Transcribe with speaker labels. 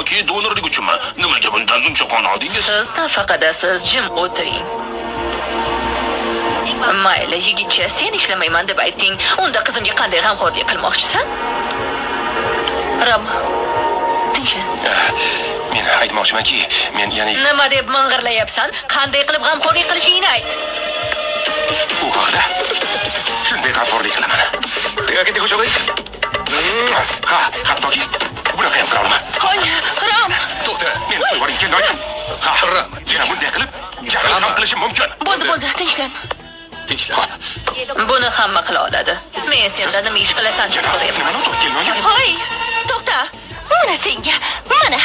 Speaker 1: yoki donorlik uchunmi? Nimaga bundan uncha qon oldingiz?
Speaker 2: Siz nafaqadasiz, jim o'tiring. Mayli, yigitcha, sen ishlamayman deb aytding. Unda qizimga qanday g'amxo'rlik qilmoqchisan? Ram, tinchlan.
Speaker 1: Men aytmoqchimanki, men ya'ni
Speaker 2: Nima deb ming'irlayapsan? Qanday qilib g'amxo'rlik qilishingni ayt.
Speaker 1: u haqida shunday g'amxo'rlik qilaman. Yoki tegishadi. Ha, hattoki bunaqa ham qila olaman.
Speaker 2: Hoy, Ram.
Speaker 1: To'xta, men qo'yvoring kelmay. Ha, yana bunday qilib jahl ham qilishim mumkin.
Speaker 2: Bo'ldi, tinchlan. Buni hamma qila oladi. Men sendan nima ish qilasan deb so'rayapman.
Speaker 1: Nima to'g'ri kelmayapti?
Speaker 2: Hoy, to'xta. Mana senga. Mana.